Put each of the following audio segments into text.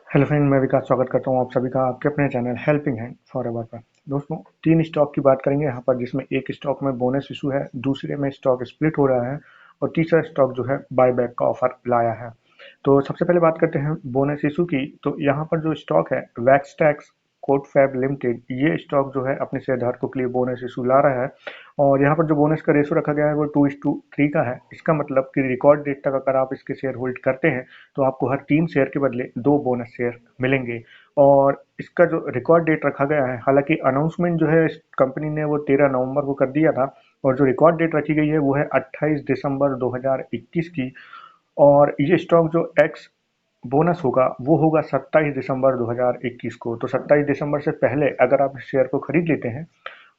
Hello friend, मैं विकास स्वागत करता हूँ आप सभी का आपके अपने चैनल हेल्पिंग हैंड फॉरएवर पर। दोस्तों, तीन स्टॉक की बात करेंगे यहाँ पर, जिसमें एक स्टॉक में बोनस इशू है, दूसरे में स्टॉक स्प्लिट हो रहा है और तीसरा स्टॉक जो है बायबैक का ऑफर लाया है। तो सबसे पहले बात करते हैं बोनस इशू की। तो यहाँ पर जो स्टॉक है वैक्सटैक्स कोटफैब लिमिटेड, ये स्टॉक जो है अपने शेयरधारकों के लिए बोनस इशू ला रहा है। और यहाँ पर जो बोनस का रेशो रखा गया है वो 2:3 का है। इसका मतलब कि रिकॉर्ड डेट तक अगर आप इसके शेयर होल्ड करते हैं तो आपको हर 3 शेयर के बदले 2 बोनस शेयर मिलेंगे। और इसका जो रिकॉर्ड डेट रखा गया है, हालांकि अनाउंसमेंट जो है कंपनी ने वो 13 नवंबर को कर दिया था, और जो रिकॉर्ड डेट रखी गई है वो है 28 दिसंबर 2021 की। और ये स्टॉक जो एक्स बोनस होगा वो होगा 27 दिसंबर 2021 को। तो 27 दिसंबर से पहले अगर आप इस शेयर को खरीद लेते हैं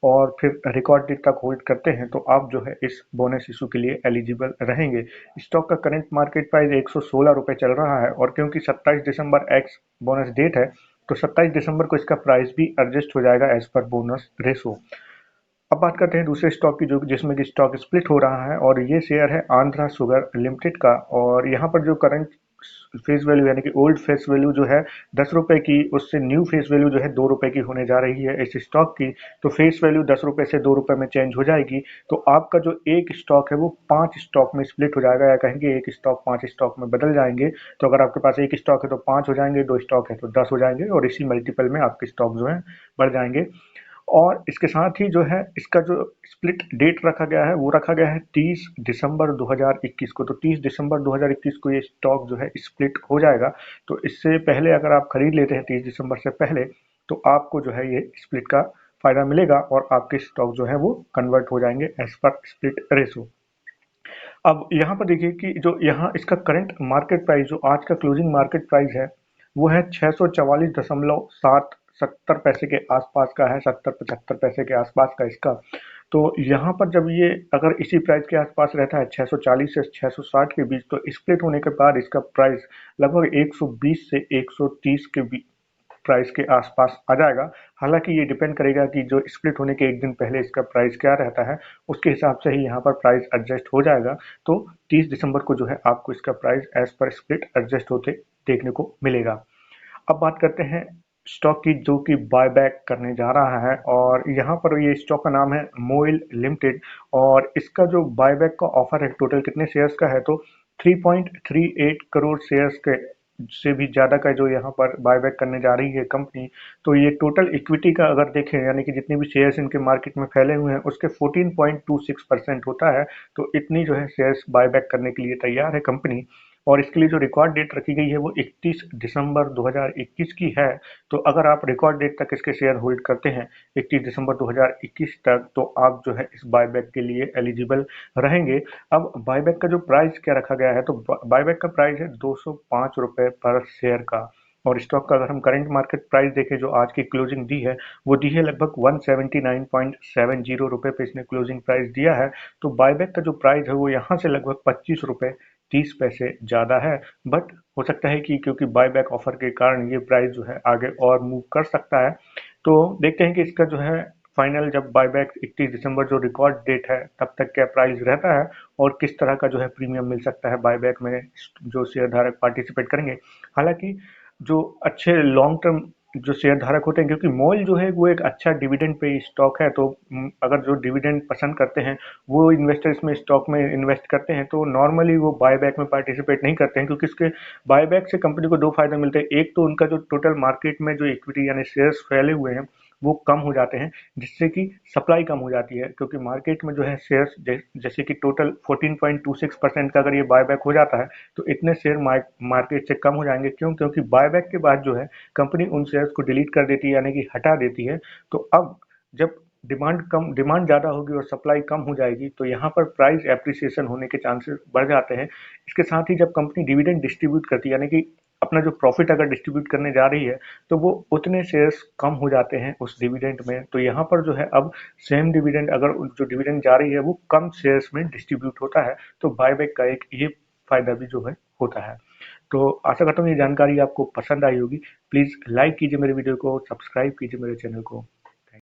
और फिर रिकॉर्ड डेट तक होल्ड करते हैं तो आप जो है इस बोनस इशू के लिए एलिजिबल रहेंगे। स्टॉक का करंट मार्केट प्राइस 116 रुपये चल रहा है, और क्योंकि 27 दिसंबर एक्स बोनस डेट है तो 27 दिसंबर को इसका प्राइस भी एडजस्ट हो जाएगा एज पर बोनस रेशो। अब बात करते हैं दूसरे स्टॉक की, जो जिसमें कि स्टॉक स्प्लिट हो रहा है, और ये शेयर है आंध्रा शुगर लिमिटेड का। और यहाँ पर जो करंट फेस वैल्यू यानी कि ओल्ड फेस वैल्यू जो है 10 रुपए की, उससे न्यू फेस वैल्यू जो है 2 रुपए की होने जा रही है इस स्टॉक की। तो फेस वैल्यू 10 रुपए से 2 रुपए में चेंज हो जाएगी। तो आपका जो एक स्टॉक है वो 5 स्टॉक में स्प्लिट हो जाएगा, या कहेंगे एक स्टॉक 5 स्टॉक में बदल जाएंगे। तो अगर आपके पास एक स्टॉक है तो 5 हो जाएंगे, 2 स्टॉक है तो 10 हो जाएंगे, और इसी मल्टीपल में आपके स्टॉक जो है बढ़ जाएंगे। और इसके साथ ही जो है इसका जो स्प्लिट डेट रखा गया है वो रखा गया है 30 दिसंबर 2021 को। तो 30 दिसंबर 2021 को ये स्टॉक जो है स्प्लिट हो जाएगा। तो इससे पहले अगर आप खरीद लेते हैं 30 दिसंबर से पहले, तो आपको जो है ये स्प्लिट का फायदा मिलेगा और आपके स्टॉक जो है वो कन्वर्ट हो जाएंगे एज पर स्प्लिट रेशो। अब यहाँ पर देखिए कि जो यहाँ इसका करंट मार्केट प्राइस, जो आज का क्लोजिंग मार्केट प्राइस है, वो है 644.70 पैसे के आसपास का है, 70-75 पैसे के आसपास का इसका। तो यहाँ पर जब ये अगर इसी प्राइस के आसपास रहता है 640 से 660 के बीच, तो स्प्लिट होने के बाद इसका प्राइस लगभग 120 से 130 के बीच प्राइस के आसपास आ जाएगा। हालांकि ये डिपेंड करेगा कि जो स्प्लिट होने के एक दिन पहले इसका प्राइस क्या रहता है, उसके हिसाब से ही यहाँ पर प्राइस एडजस्ट हो जाएगा। तो 30 दिसंबर को जो है आपको इसका प्राइस एज पर स्प्लिट एडजस्ट होते देखने को मिलेगा। अब बात करते हैं स्टॉक की, जो कि बायबैक करने जा रहा है, और यहाँ पर ये स्टॉक का नाम है मोइल लिमिटेड। और इसका जो बायबैक का ऑफर है टोटल कितने शेयर्स का है, तो 3.38 करोड़ शेयर्स के से भी ज़्यादा का जो यहाँ पर बायबैक करने जा रही है कंपनी। तो ये टोटल इक्विटी का अगर देखें, यानी कि जितने भी शेयर्स इनके मार्केट में फैले हुए हैं उसके 14.26% होता है। तो इतनी जो है शेयर्स बायबैक करने के लिए तैयार है कंपनी। और इसके लिए जो रिकॉर्ड डेट रखी गई है वो 31 दिसंबर 2021 की है। तो अगर आप रिकॉर्ड डेट तक इसके शेयर होल्ड करते हैं 31 दिसंबर 2021 तक, तो आप जो है इस बायबैक के लिए एलिजिबल रहेंगे। अब बायबैक का जो प्राइस क्या रखा गया है, तो बायबैक का प्राइस है 205 रुपये पर शेयर का। और स्टॉक का अगर हम करंट मार्केट प्राइस देखें, जो आज की क्लोजिंग दी है वो दी है लगभग 179.70 रुपये पे इसने क्लोजिंग प्राइस दिया है। तो बायबैक का जो प्राइस है वो यहाँ से लगभग 25 रुपये 30 पैसे ज़्यादा है। बट हो सकता है कि क्योंकि बायबैक ऑफर के कारण ये प्राइस जो है आगे और मूव कर सकता है। तो देखते हैं कि इसका जो है फाइनल जब बायबैक 31 दिसंबर जो रिकॉर्ड डेट है तब तक क्या प्राइस रहता है, और किस तरह का जो है प्रीमियम मिल सकता है बायबैक में जो शेयर धारक पार्टिसिपेट करेंगे। हालांकि जो अच्छे लॉन्ग टर्म जो शेयर धारक होते हैं, क्योंकि मॉल जो है वो एक अच्छा डिविडेंड पे स्टॉक है, तो अगर जो डिविडेंड पसंद करते हैं वो इन्वेस्टर इसमें स्टॉक में इन्वेस्ट करते हैं, तो नॉर्मली वो बायबैक में पार्टिसिपेट नहीं करते हैं, क्योंकि इसके बायबैक से कंपनी को दो फायदे मिलते हैं। एक तो उनका जो टोटल मार्केट में जो इक्विटी यानी शेयर्स फैले हुए हैं वो कम हो जाते हैं, जिससे कि सप्लाई कम हो जाती है, क्योंकि मार्केट में जो है शेयर्स जैसे कि टोटल 14.26% का अगर ये बायबैक हो जाता है तो इतने शेयर मार्केट से कम हो जाएंगे। क्यों? क्योंकि बायबैक के बाद जो है कंपनी उन शेयर्स को डिलीट कर देती है, यानी कि हटा देती है। तो अब जब डिमांड ज़्यादा होगी और सप्लाई कम हो जाएगी, तो यहाँ पर प्राइस एप्रिसिएशन होने के चांसेस बढ़ जाते हैं। इसके साथ ही जब कंपनी डिविडेंड डिस्ट्रीब्यूट करती है, यानी कि अपना जो प्रॉफिट अगर डिस्ट्रीब्यूट करने जा रही है, तो वो उतने शेयर्स कम हो जाते हैं उस डिविडेंड में। तो यहाँ पर जो है अब सेम डिविडेंड, अगर जो डिविडेंड जा रही है वो कम शेयर्स में डिस्ट्रीब्यूट होता है, तो बायबैक का एक ये फायदा भी जो है होता है। तो आशा करता हूँ ये जानकारी आपको पसंद आई होगी। प्लीज़ लाइक कीजिए मेरे वीडियो को, सब्सक्राइब कीजिए मेरे चैनल को।